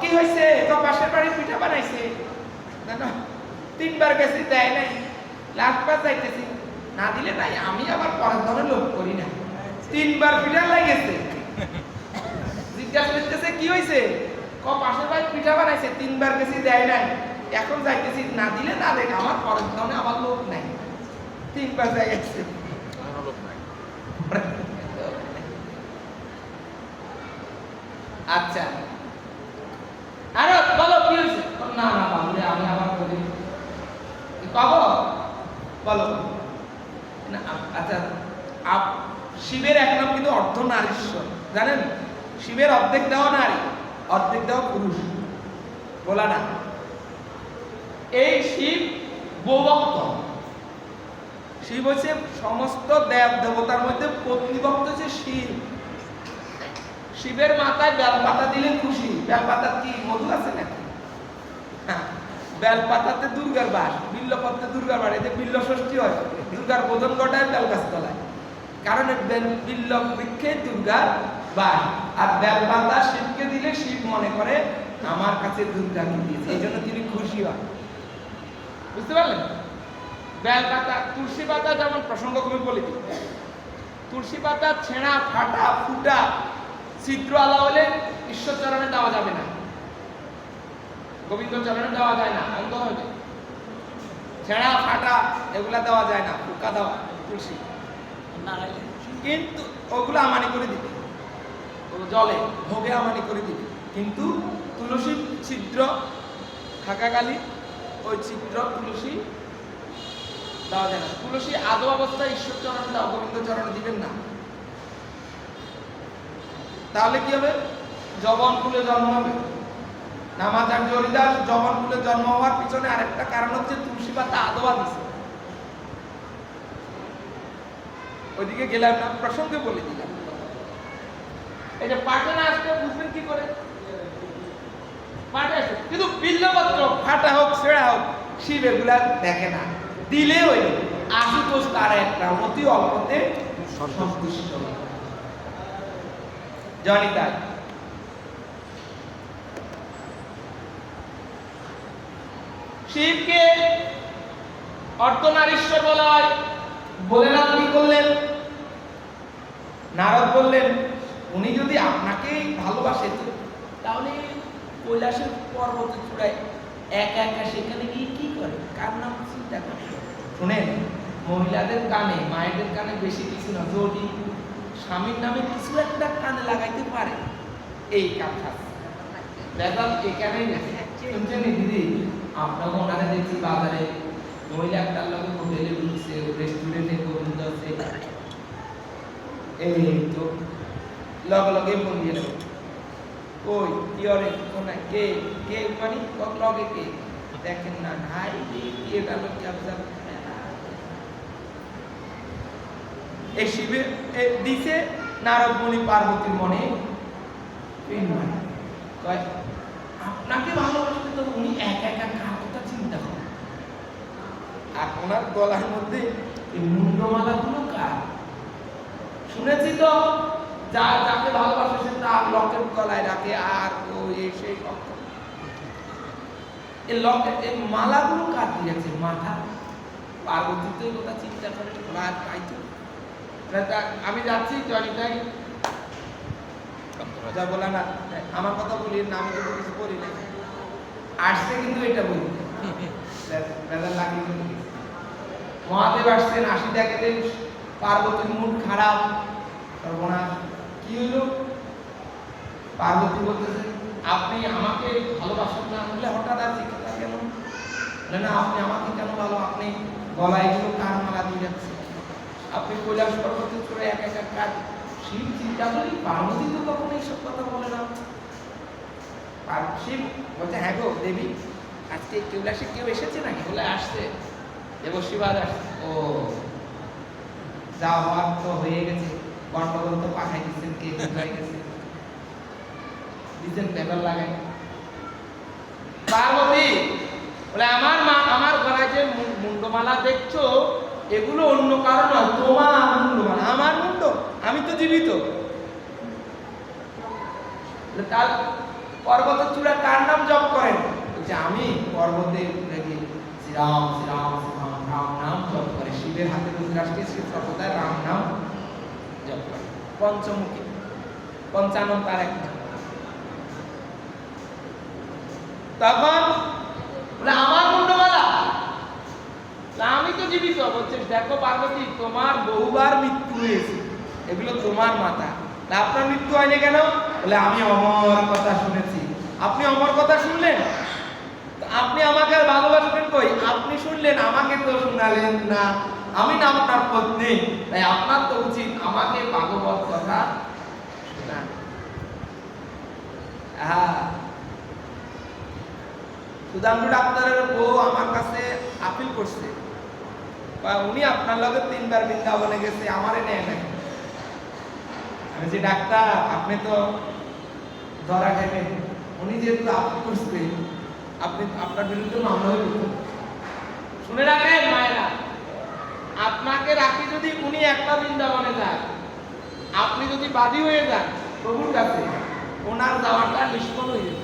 S1: কি হয়েছে? তো পাশের বাড়ি পিঠা বানাইছে না, 3 বার গেছি দেয় নাই, লাস্ট বার যাইতেছি না দিলে নাই, আমি আবার পরের ধরে লোভ করি না, 3 বার পিঠা লাগেছে। জিজ্ঞাসা করতেছে কি হয়েছে? পাশের বাড়ি পিঠা বানাইছে, 3 বার গেছি দেয় নাই, এখন যাইতেছি না দিলে না দেখ, আমার পরের ধরে আমার লোভ নাই, 3 বার যাই গেছে। আচ্ছা আরে বলো কি হয়েছে? না না বাবুরে আমি আবার বলি কব বলো না। আচ্ছা শিবের এক নাম কিন্তু অর্ধনারীশ্বর, জানেন? শিবের অর্ধেক দেহ নারী, অর্ধেক দেহ পুরুষ, বলা না। এই শিব বহুভক্ত, শিব হচ্ছে সমস্ত দেব দেবতার মধ্যে পত্নীভক্ত হচ্ছে শিব। শিবের মাথায় বেলপাতা দিলে খুশি, বেলপাতার কি মধু আছে নাকি? বেলপাতাতে দুর্গার বাস, বিল্লপত্রে দুর্গার বাস। এতে বিল্ল ষষ্ঠী হয়, দুর্গার বোধন ঘটায় বেল গাছ তলায়। কারণ বিল্ল বৃক্ষে দুর্গার বাস। আর বেলপাতা শিবকে দিলে শিব মনে করে আমার কাছে দুর্গাকে দিয়েছে, এই জন্য তিনি খুশি হন। বুঝতে পারলেন? বেলপাতা, তুলসী পাতা যেমন প্রসঙ্গক্রমে বলে দিই, তুলসী পাতা ছেঁড়া, ফাটা, ফুটা, ছিদ্র আলা হলে ঈশ্বর চরণে দেওয়া যাবে না, গোবিন্দ চরণে দেওয়া যায় না, অন্ধ হয়ে যায়। ছেঁড়া ফাটা এগুলা দেওয়া যায় না, ফুকা দেওয়া তুলসী, কিন্তু ওগুলো আমানি করে দিবে, জলে ভোগে আমানি করে দিবে। কিন্তু তুলসী ছিদ্র থাকাকালী ওই ছিদ্র তুলসী দেওয়া যায় না। তুলসী আদৌ অবস্থায় ঈশ্বর চরণে দাও, গোবিন্দ চরণে দিবেন না। তাহলে কি হবে? যবন কুলে জন্ম হবে। নামাচার্য হরিদাস যবন কুলে জন্ম হওয়ার পিছনে আরেকটা কারণ হচ্ছে তুলসী পাতা আদোয়া দিছে। ওইদিকে গেলাম না, প্রসঙ্গে বলে দিলাম। এই যে পাটে না আসলে বুঝবেন কি করে? পাটে আসে, কিন্তু বিল্লপত্র ফাটা হোক ছেঁড়া হোক শিব এগুলা দেখে না, দিলে ওই আশুতোষ তার একটা অতি অল্পতে সন্তুষ্ট জানি। তাই শিবকে অর্ধনারীশ্বর বলা হয়। ভোলেনাথ কি করলেন? নারদ বললেন উনি যদি আপনাকেই ভালোবাসেন তাহলে কৈলাসের পর্বতের চূড়ায় একা একা সেখানে গিয়ে কি করে, কার নাম চিন্তা করে? শুনেন, মহিলাদের কানে, মায়েদের কানে বেশি কিছু না, যদি স্বামীর নামে কিছু একটা কানে লাগাইতে পারে এই কাজ বেদাল এখানেই না। শুনছেন দিদি, আপনাকে ওনারা দেখছি বাজারে মহিলা একটার লগে হোটেলে ঢুকছে, রেস্টুরেন্টে গোবিন্দ আছে, এই তো লগে লগে ফোন দিয়ে দেবো, কই কি অরে কোন কে কে মানে লগে কে দেখেন না ভাই কি এটা লোক ক্যাপচার এই শিবে দিছে। নারদ মুনি পার্বতীর মনে কয় আপনাকে ভালোবাসতে তো উনি একা একা কার কথা চিন্তা করেন, আর ওনার গলার মধ্যে এই মুন্ডমালা গুলো কার? শুনেছি তো যাকে ভালোবাসে সে তার লকেট গলায় রাখে, আর ওই সেই এই লকেট এই মালাগুলো কার দিয়েছে? মাথা পার্বতী তো এই কথা চিন্তা করে আর তাই তো। আমি যাচ্ছি জয়নিতাই যা বলা না, আমার কথা বলি না, আমি কিন্তু কিছু করি না, আসছে কিন্তু এটা বলি মহাদেব আসছেন, 80 টাকাতে পার্বতীর মুড খারাপ, সর্বনাশ। কি হলো? পার্বতী বলতেছে আপনি আমাকে ভালোবাসেন না, বলে হঠাৎ আর কথা কেমন? না আপনি আমাকে কেন ভালো, আপনি গলায় এগুলো কার মালা দিয়ে যাচ্ছে, আপনি কৈলাস পর্বতের চূড়ে একা একা কাজ। শিব চিন্তা করি পার্বতী তো কখনো এইসব কথা বলে না। শিব বলছে হ্যাঁ গো দেবী, আজকে কৈলাসে কেউ এসেছে নাকি? বলে আসছে, দেবশিবাদ আসছে। ও যা হওয়ার তো হয়ে গেছে, গন্ডগোল তো পাঠাই দিচ্ছেন, কে হয়ে গেছে দিচ্ছেন পেপার লাগাই। পার্বতী বলে আমার মা, আমার গলায় যে মুন্ডমালা দেখছো এগুলো অন্য কারো নয়, তোমার মুন্ডমালা। আমার মুন্ড? আমি তো জীবিত। কাল পর্বতের চূড়া কার নাম জপ করেন? বলছে আমি পর্বতে উঠে গিয়ে শ্রীরাম শ্রীরাম শ্রীরাম রাম নাম জপ করে। শিবের হাতে রুদ্রাক্ষে শিব সর্বদাই রাম নাম জপ করে। পঞ্চমুখী, পঞ্চানন তার এক নাম। তখন বলে আমার মুন্ডমালা, আমি তো জীবিত। বলছে দেখো পার্বতী, তোমার বহুবার মৃত্যু হয়েছে, এগুলো তোমার মাথা, আপনার মৃত্যু হয়নি কেন? বলে আমি অমর কথা শুনেছি। আপনি অমর কথা শুনলেন, আপনি আমাকে আর ভালোবাসবেন কই? আপনি শুনলেন, আমাকে তো শোনালেন না। আমি না আপনার পত্নী, তাই আপনার তো উচিত আমাকে ভাগবত কথা শোনা। সুধাংশু ডাক্তারের বউ আমার কাছে আপিল করছে, উনি আপনার লগে 3 বার বৃন্দাবনে গেছে, আমারে নেয় নাই। আমি যে ডাক্তার, আপনি তো ধরা খাইবেন, উনি যেহেতু আপিল করছে আপনি আপনার বিরুদ্ধে মামলা হয়ে যেত। শুনে রাখেন মায়েরা, আপনাকে রাখি যদি উনি একলা বৃন্দাবনে যায়, আপনি যদি বাদী হয়ে যান প্রভুর কাছে, ওনার যাওয়াটা নিষ্ফল হয়ে যেত।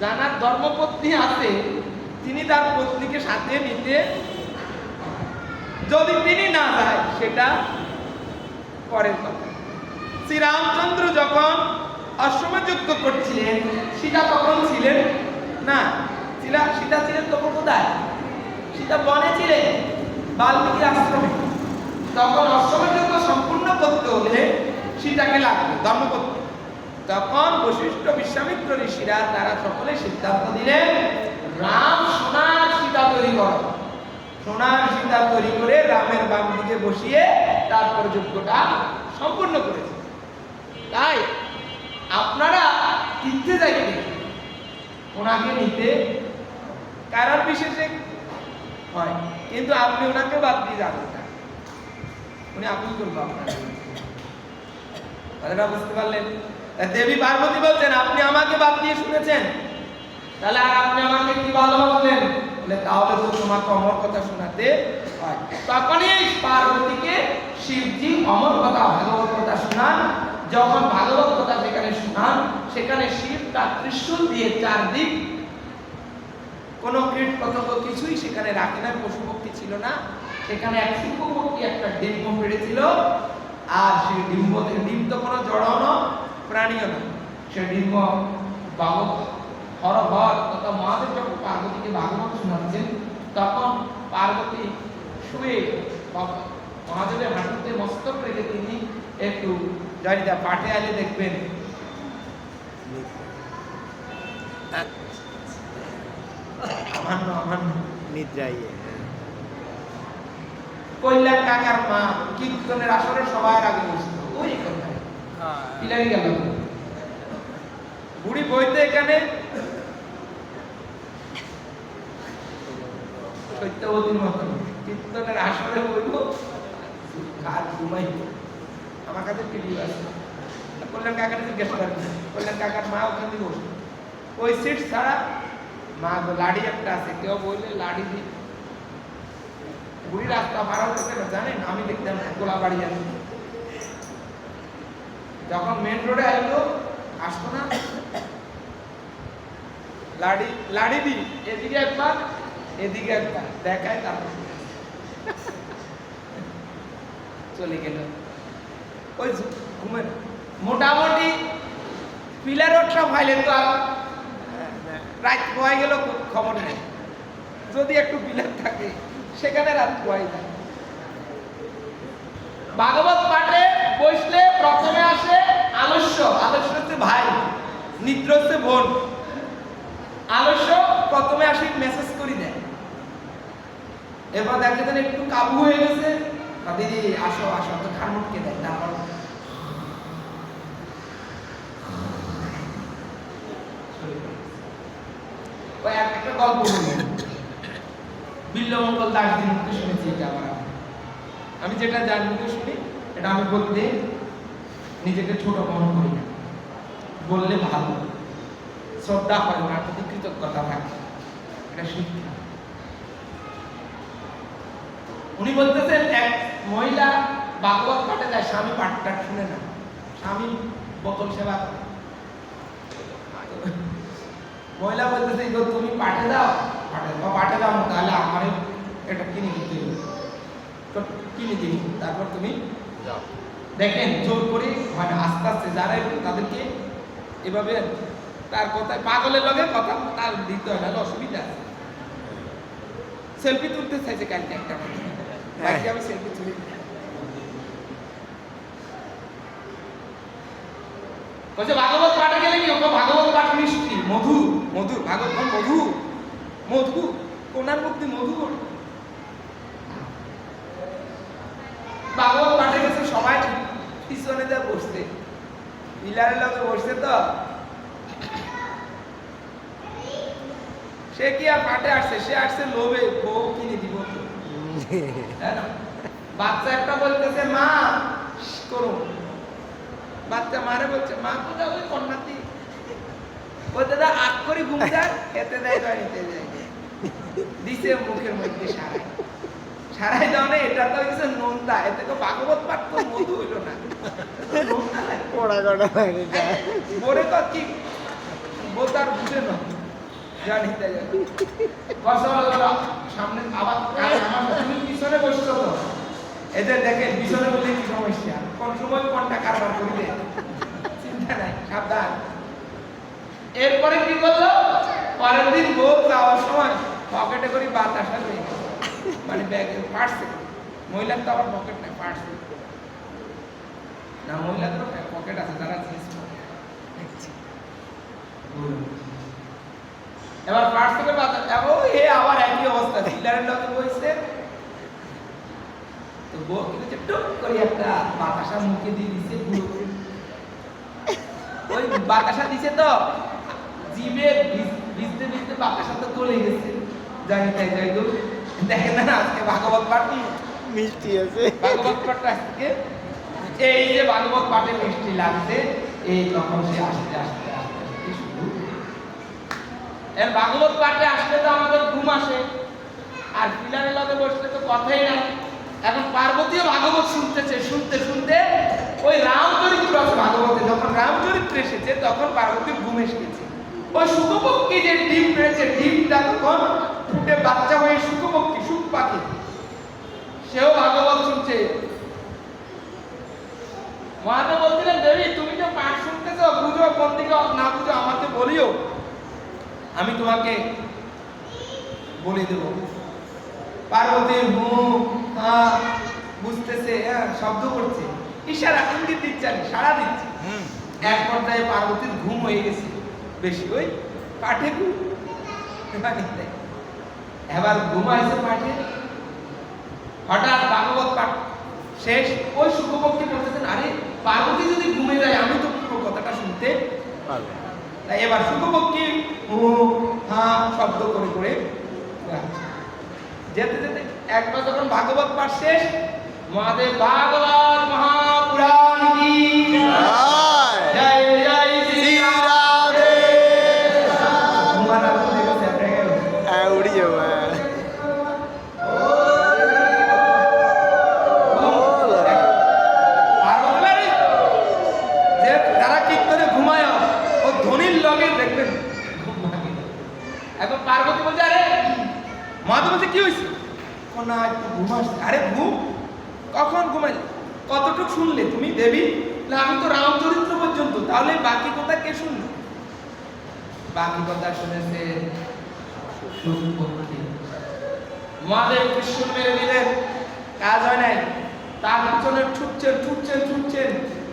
S1: যার ধর্মপত্নী আছে তিনি তার পত্নীকে সাথে নিতে, যদি তিনি না যায় সেটা পরের কথা। শ্রীরামচন্দ্র যখন অশ্বমেধ যজ্ঞ করছিলেন, সীতা তখন ছিলেন না। সীতা ছিলেন তখন কোথায়? সীতা বনে ছিলেন, বাল্মীকি আশ্রমে। তখন অশ্বমেধ যজ্ঞ সম্পূর্ণ করতে হলে সীতাকে লাগবে ধর্মপত্নী। তখন বশিষ্ঠ বিশ্বামিত্র ঋষিরা তারা সকলে সিদ্ধান্ত দিলেন, রাম সোনার সীতা তৈরি করো। সোনার সীতা তৈরি করে রামের বাম দিকে বসিয়ে তারপর যজ্ঞটা সম্পূর্ণ করেছে। তাই আপনারা তীর্থে যাইতে ওনাকে নিতে কারণ বিশেষে হয়, কিন্তু আপনি ওনাকে বাদ দিয়ে যাবেন না, উনি আপনি করবো আপনার। কথাটা বুঝতে পারলেন? দেবী পার্বতী বলছেন, আপনি আমাকে বাদ দিয়ে শুনেছেন, তাহলে আর আপনি আমাকে কি ভালোবাসলেন? বলে তাহলে তো তোমাকে অমর কথা শোনাতে হয়। তখনই পার্বতীকে শিবজি অমর কথা, ভাগবত কথা শোনান। যখন ভাগবত কথা যেখানে শোনান, সেখানে শিব তার ত্রিশূল দিয়ে চারদিক, কোনো কীট পতঙ্গ কিছুই সেখানে রাখে না, পশু পক্ষী ছিল না, সেখানে এক শুক্রপক্ষী একটা ডিম্ব পেড়েছিল। আর সেই ডিম তো কোনো জড়ানো প্রাণীও না, সে ডিম্ব ভাগবত হরহর তথা মহাদেব যখন পার্বতীকে ভাগবত শোনাচ্ছেন, তখন পার্বতী শুয়ে মহাদেবের হাঁটুতে মস্তক রেখে তিনি একটু জানিদা পাঠে আলে দেখবেন
S2: নিদ্রাইয়ে
S1: কল্যাণ কাকার মা কীর্তনের আসরে সবার আগে বসতো ওই কোথায় পিলারি গেল বুড়ি বইতে এখানে সত্যবতীর মতন কীর্তনের আসরে বইব আর ঘুমাইব। আমার কাছে ভিডিও আছে, কল্যাণ কাকার জিজ্ঞেস করেন, কল্যাণ কাকার মা ওখানে দিয়ে বসতো ওই সিট ছাড়া। মা লাড়ি একটা আছে, কেউ বললে লাড়ি দিই। বুড়ি রাস্তা ভাড়া করতে জানেন, আমি দেখতাম গোলা বাড়ি আছে, যখন মেন রোডে আইলো আসতো না, লাড়ি দি এদিকে একবার এদিকে একবার দেখায়, তারপর চলে গেল। ওই ঘুমের মোটামুটি পিলার রোডটা ফাইলে তো আর রাত পোয়াই গেল খবর নেই, যদি একটু পিলার থাকে সেখানে রাত পোয়াই যায়। ভাগবত পাঠে বসলে প্রথমে আসে আলস্য, আলস্য হচ্ছে ভাই, নিদ্র হচ্ছে বোন। আলস্য প্রথমে আসি মেসেজ করে দেয়, এরপর দেখে দেন একটু কাবু হয়ে গেছে, দিদি আসো আসো তো খান মুটকে দেয়। তারপর একটা গল্প বলি, বিল্লমঙ্গল দাস দিন মুখে শুনেছি এটা। আমি যেটা যার মুখে শুনি এটা আমি বলতে নিজেকে ছোট মনে করি না, বললে ভালো, শ্রদ্ধা হয়, ওনার প্রতি কৃতজ্ঞতা থাকে, এটা শিক্ষা। উনি বলতেছেন এক মহিলা ভাগবত পাঠে যায়, স্বামী পাঠটা শুনে না, স্বামী বোতল সেবা করে। মহিলা বলতেছে তুমি পাঠে যাও, পাঠে যাও তাহলে আমার এটা কিনে দিতে হবে, তো কিনে দিন, তারপর তুমি যাও। দেখেন জোর করে হয় না, আস্তে আস্তে যারা তাদেরকে এভাবে তার কথায় পাগলের লগে কথা তার দিতে হয়, না অসুবিধা আছে। সেলফি তুলতে চাইছে কালকে একটা, আমি সেলফি তুলি, বলছে ভাগবত পাঠে গেলে কি ভাগবত পাঠ মিষ্টি, মধু, মধু ভাগবত মধু, মধু কোনার মধ্যে মধু। ভাগবত পাঠে গেছে সবাই পিছনে যা বসছে, পিলারের লগে বসছে, তো সে কি আর পাঠে আসছে, সে আসছে লোভে, বউ কিনে দিব। বাচ্চা একটা বলতেছে মা করুন, বাচ্চা মারে বলছে মা কোথায়, ওই কন্যাতি ও দাদা আগ করে ঘুম যায় খেতে দেয় নিতে যায় দিছে মুখের মধ্যে সারাই দাও না, এটা তো হচ্ছে নোনতা, এতে তো ভাগবত পাঠ তো মধু হইল না, বলে তো কি বোতার বুঝে না জানিতে যায় সামনে আবার তুমি পিছনে বসছো তো, এদের দেখেন পিছনে বলে কি সমস্যা, কোন সময় কোনটা কারবার করিবে চিন্তা নাই, সাবধান। এরপরে কি করলো, পরের দিন ভোর যাওয়ার সময় পকেটে করে বাতাসা নিয়ে মানে ব্যাগে পার্সে, মহিলার তো আবার পকেট নাই, পার্সে না, মহিলাদের পকেট আছে, তারা জিনিস এবার পার্স থেকে বাতাস, এবং এ আবার একই অবস্থা, সিলারের লগে বইছে তো বউ কি হচ্ছে টুক করে একটা বাতাসা মুখে দিয়ে দিছে, ওই বাতাসা দিছে তো জিভে ভিজতে ভিজতে বাতাসা তো চলে গেছে, জানি তাই যাই গো। দেখেন না আজকে ভাগবত পাঠ মিষ্টি আছে, ভাগবত পাঠটা আজকে এই যে ভাগবত পাঠে মিষ্টি লাগছে, এই তখন সে আস্তে আস্তে আস্তে আস্তে শুরু। এর ভাগবত পাঠে আসলে তো আমাদের ঘুম আসে, আর পিলারের লগে বসলে তো কথাই নাই। এখন পার্বতীও ভাগবত শুনতেছে, শুনতে শুনতে ওই রামচরিত্র আছে ভাগবতে, যখন রামচরিত্র এসেছে তখন পার্বতীর ঘুম এসে গেছে। ওই শুকপক্ষী যে ডিম পেয়েছে, ডিমটা তখন ফুটে বাচ্চা হয়ে শুকপক্ষী, শুক পাখি, সেও ভাগবত শুনছে। মহাদেব বলছিলেন দেবী তুমি তো পাঠ শুনতেছ, বুঝো কোন দিকে না বুঝো আমাকে বলিও, আমি তোমাকে বলে দেব। পার্বতীর মুখ বুঝতেছে, শব্দ করছে, ইশারা ইঙ্গিত দিচ্ছে, সাড়া দিচ্ছে। এক পর্যায়ে পার্বতীর ঘুম হয়ে গেছে বেশি, ওই পাঠে ঘুম, এবার ঘুমাইছে পাঠে। হঠাৎ ভাগবত পাঠ শেষ, ওই শুকপক্ষী বলতেছেন আরে পার্বতী যদি ঘুমে যায় আমি তো পুরো কথাটা শুনতে পারবো। তাই এবার শুকপক্ষী শব্দ করে করে যেতে যেতে একবার যখন ভাগবত পাঠ শেষ, মহাদেব ভাগবত মহাপুরাণ কি জয় জয় শ্রী রাধে উড়ি যাবো। যারা কীর্তনে ঘুমায় ও ধ্বনির লগে দেখবেন ঘুম ভাঙে। এখন পার্বতী বলছে আরে মহাদেব বলছে কি হয়েছে, না একটু ঘুম আসছে। আরে ঘুম কখন ঘুমাইলে, কতটুকু শুনলে তুমি দেবী? না আমি তো রামচরিত্র পর্যন্ত, তাহলে বাকি কথা কে শুনলো? বাকি কথা শুনেছে মহাদেব কৃষ্ণ মেরে দিলেন, কাজ হয় নাই, তার পিছনে ছুটছেন ছুটছেন ছুটছেন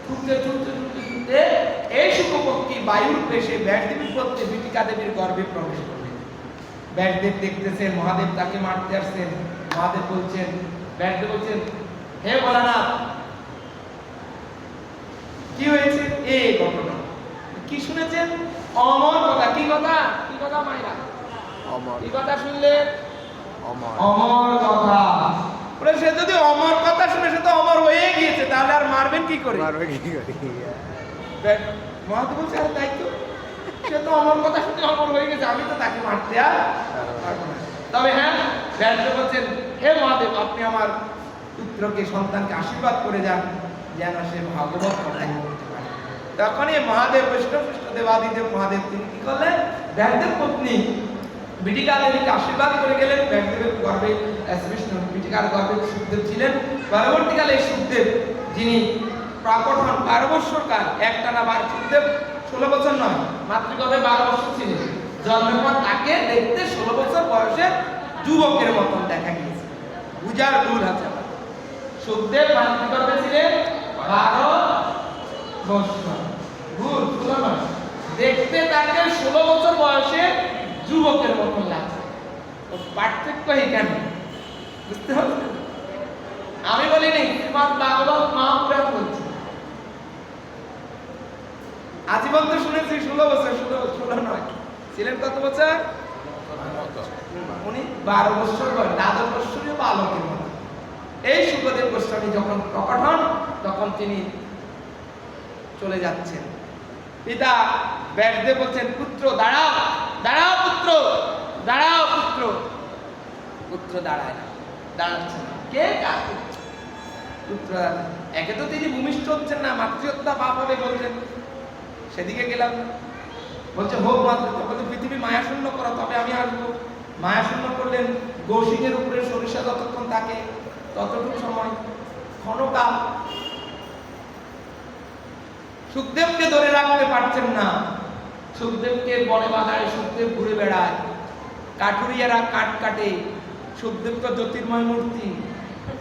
S1: ছুটতে ছুটতে ছুটতে ছুটতে এই শুকপক্ষী বায়ুর বেশে ব্যাসদেবীর পত্রে বিটিকা দেবীর গর্ভে প্রবেশ করলেন। ব্যাসদেব দেখতেছেন মহাদেব তাকে মারতে আসছেন, মহাদেব বলছেন, ব্যাসদেব বলছেন হে ভোলানাথ কি হয়েছে, এই ঘটনা কি শুনেছেন? অমর কথা। কি কথা? কি কথা মাইরা? অমর। কি কথা শুনলে? অমর। অমর কথা। বলে সে যদি অমর কথা শুনে সে তো অমর হয়ে গিয়েছে, তাহলে আর মারবেন কি করে? মারবে কি করে? মহাদেব বলছে আরে তাই তো, সে তো অমর কথা শুনে অমর হয়ে গেছে, আমি তো তাকে মারতে আর পারবো না। তবে হ্যাঁ ব্যাসদেব বলছেন হে মহাদেব আপনি আমার পুত্রকে সন্তানকে আশীর্বাদ করে যান যেন সে ভাগবত কথাই বলতে পারে। তখনই মহাদেব বৈষ্ণব দেবাদিদেব মহাদেব তিনি কি করলেন, ব্যাসদেব পত্নী বিটিকা দেবীকে আশীর্বাদ করে গেলেন। ব্যাসদেবের গর্ভে বিষ্ণু বিটিকার গর্ভে সুখদেব ছিলেন। পরবর্তীকালে সুখদেব যিনি প্রাকট হন 12 বছর কাল, একটানা 12 সুখদেব 16 বছর নয়, মাতৃগর্ভে 12 বছর ছিলেন। জন্মের পর তাকে দেখতে 16 বছর বয়সে যুবকের মতন দেখা গিয়েছে। বুঝার ভুল আছে, সুখদেব মাতৃগর্ভে ছিলেন 12 বছর, ভুল 16 নয়, দেখতে তাকে 16 বছর বয়সে যুবকের মতন লাগছে। পার্থক্য এখানে বুঝতে হবে। আমি বলিনি, শ্রীমদ্ ভাগবত মহাপুরাণ বলছি। আজীবন তো শুনেছি 16 বছর, 16 নয়, ছিলেন কত বছর? উনি 12 বছর বয়স, দ্বাদশ বৎসরীয় বালকের মতো। এই সুখদেব গোস্বামী যখন প্রকট হন তখন তিনি চলে যাচ্ছেন। পিতা ব্যাসদেব বলছেন, পুত্র দাঁড়াও, দাঁড়াও পুত্র, দাঁড়াও পুত্র। পুত্র দাঁড়ায় না, দাঁড়াচ্ছে না। কে কার পুত্র? একে তো তিনি ভূমিষ্ঠ হচ্ছেন না, মাতৃহত্যা পাপ হবে বলছেন, সেদিকে গেলাম। বলছে হোক মাত্র, বলছে পৃথিবী মায়াশূন্য করো তবে আমি আসবো। মায়াশূন্য করলেন, কৌশিকের উপরে সরিষা যতক্ষণ থাকে ততটুকু সময়, ক্ষণকাল। সুখদেবকে ধরে রাখতে পারছেন না। সুখদেবকে বনে বাজারে সুখদেব ঘুরে বেড়ায়, কাঠুরিয়ারা কাঠ কাটে। সুখদেব তো জ্যোতির্ময় মূর্তি।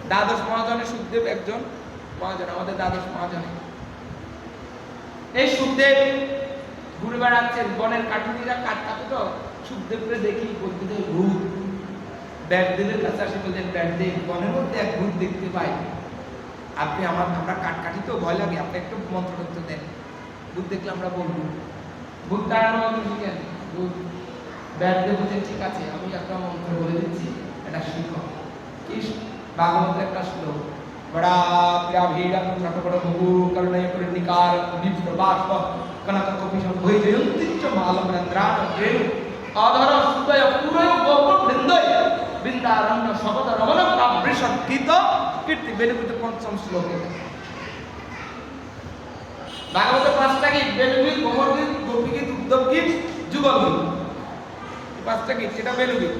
S1: দ্বাদশ মহাজনে সুখদেব একজন মহাজন, আমাদের দ্বাদশ মহাজনে। এই সুখদেব ঘুরে বেড়াচ্ছেন, বনের কাঠুরিয়ারা কাঠ কাটে। তো সুখদেবকে দেখি বলতে ভূত। ব্যাসদেবের কাছে আসে, বলছেন ব্যাসদেব, বনের মধ্যে এক ভূত দেখতে পাই। আপনি আমরা কাঠ কাটি তো ভয় লাগে, আপনি একটু মন্ত্র দেন। ভূত দেখলে আমরা বলবো। ভূত তাড়ানো শিখেন। ভূত ব্যাসদেব বলছেন ঠিক আছে, আমি একটা মন্ত্র বলে দিচ্ছি, এটা শিখো। কি? ভাগবত একটা শ্লোক, বড়া প্রাভীরং নটবড় বহু করুণায় পরিনিকার বিপ্রবাস কনক কপিশম ভৈ জয়ন্তিচ মালমন্দ্রাণ রেণু অধর সুদয় পুরয় গোপ বৃন্দয় বৃন্দারণ্য শবদ রমণ প্রাবৃষণ কীত কীর্তি। বেলুবিতে পঞ্চম শ্লোকে ভাগবত পাঁচটা গীত, বেলুগীত, ভ্রমর গীত, গোপী গীত, উদ্ধব গীত, যুগল গীত, পাঁচটা গীত। এটা বেলুগীত।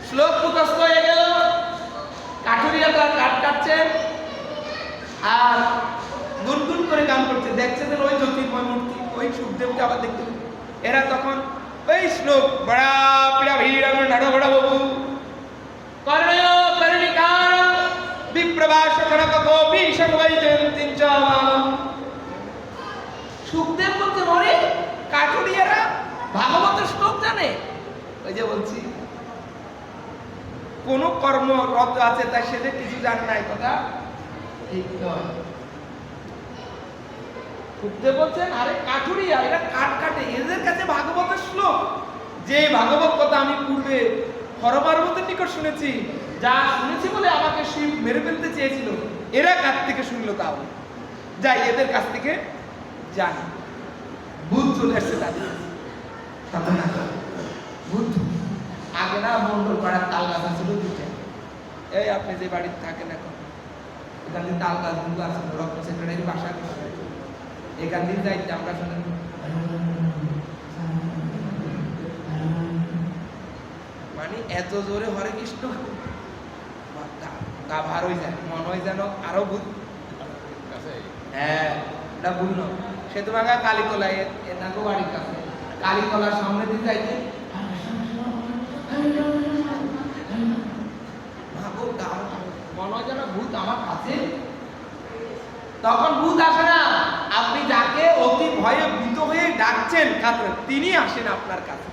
S1: শ্লোক মুখস্থ হয়ে গেল। কাঠুরিয়া তার কাঠ কাটছে আর গুনগুন করে গান করছে। দেখছে যে ওই জ্যোতির্ময় মূর্তি, ওই সুখদেবকে আবার দেখতে। এরা তখন ওই শ্লোক, বড়া পিড়া ভিড় নাড়া বড়া বাবু করণয় করণিকার বিপ্রবাস কনক গোপী সংবৈ জয়ন্তিং চ মালম। সুখদেব বলতে মরে কাঠুরিয়ারা ভাগবতের শ্লোক জানে। ওই যে বলছি কোন কর্মরত আছে তাই সেটা কিছু জানে না, কথা ঠিক নয়। সুখদেব বলছেন আরে কাঠুরিয়া, এরা কাঠ কাটে, এদের কাছে ভাগবতের শ্লোক, যে ভাগবত কথা আমি পূর্বে হরপার্বতীর নিকট শুনেছি, যা শুনেছি বলে আমাকে শিব মেরে ফেলতে চেয়েছিল, এরা কাছ থেকে শুনলো। তাও যাই এদের কাছ থেকে জানি। ভূত চলে আসছে তাদের। ভূত আগে না মন্ডল পাড়ার তাল গাছ ছিল দুটো। এই আপনি যে বাড়িতে থাকেন এখন, এখান থেকে তাল গাছ দুটো আছে, রক্ত সেক্রেটারি বাসা। এখান থেকে যাইতে আমরা শুনেন মানে এত জোরে হরে কৃষ্ণ গা ভার হয়ে যায়, মনে হয় যেন আরো ভূত। হ্যাঁ, এটা ভুল নয়। সেতুভাঙা কালীতলা এনাকে বাড়ির কাছে, কালীতলার সামনে দিয়ে যাইতে মনে হয় যেন ভূত আমার কাছে। তখন ভূত আসে না, আপনি যাকে অতি ভয়ে ভীত হয়ে ডাকছেন তিনি আসেন আপনার কাছে।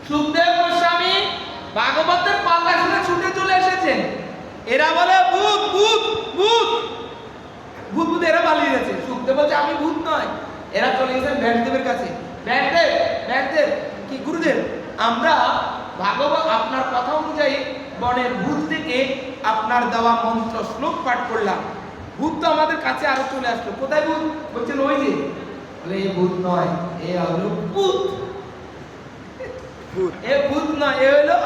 S1: সুখদেব গোস্বামী ভাগবতের পাল্লা শুনে ছুটে চলে এসেছেন। এরা বলে ভূত ভূত ভূত ভূত ভূত, এরা পালিয়ে গেছে। সুখদেব বলছে আমি ভূত নয়। এরা চলে গেছেন ব্যাসদেবের কাছে। ব্যাসদেব, ব্যাসদেব কি গুরুদেব, আমরা ভাগবত আপনার কথা অনুযায়ী বনের ভূত থেকে আপনার দেওয়া মন্ত্র শ্লোক পাঠ করলাম। ভূত তো আমাদের কাছে আরো চলে আসলো। কোথায় ভূত? বলছেন ওই যে। বলে এই ভূত নয়, এ হলো পুত। এ ভূত নয়, এ হলো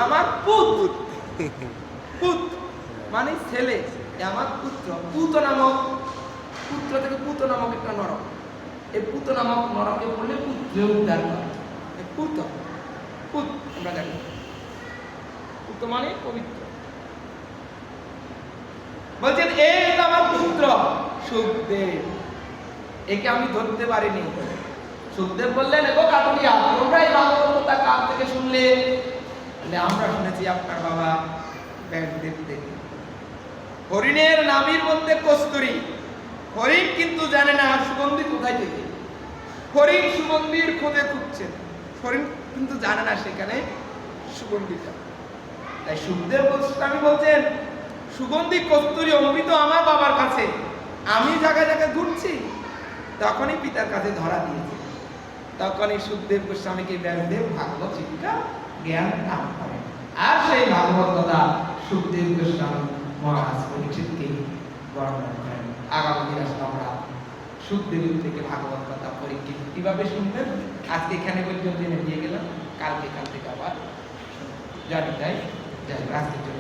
S1: আমার পুত। পুত মানে ছেলে, আমার পুত্র। পুত নামক, পুত্র থেকে পুত নামক একটা নরক। এই পুত নামক নরকে বললে পুত্র উদ্ধার করে। পুত পুত আমরা জানি, পুত মানে পবিত্র। বলছেন এই আমার পুত্র সুখদেব, একে আমি ধরতে পারিনি। সুখদেব বললেন এগো কাঠুরিয়া, তোমরা এই ভাগবত কথা কার থেকে শুনলে? আমরা শুনেছি আপনার বাবা ব্যাসদেব থেকে। হরিণের নামের মধ্যে কস্তুরী। হরিণ কিন্তু জানে না সুগন্ধি কোথায় থেকে। হরিণ সুগন্ধির খোঁজে খুঁজছেন, হরিণ কিন্তু জানে না সেখানে সুগন্ধিটা। তাই সুখদেব গোস্বামী বলছেন সুগন্ধি কস্তুরী অমৃত আমার বাবার কাছে, আমি জায়গায় জায়গায় ঘুরছি। তখনই পিতার কাছে ধরা দিয়েছে। তখনই সুখদেব গোস্বামীকে ব্যাসদেব ভাগবত শিক্ষা জ্ঞান দান করেন। আর সেই ভাগবত কথা সুখদেব গোস্বামী মহারাজ পরীক্ষিতকে বর্ণনা করেন। আগামী দিন আসলে আমরা শুদ্ধের থেকে ভাগবত কথা পরীক্ষিত কিভাবে শুনবেন আজকে এখানে পর্যন্ত নিয়ে গেলাম, কালকে কাল থেকে আবার জানি তাই যাই আজকের জন্য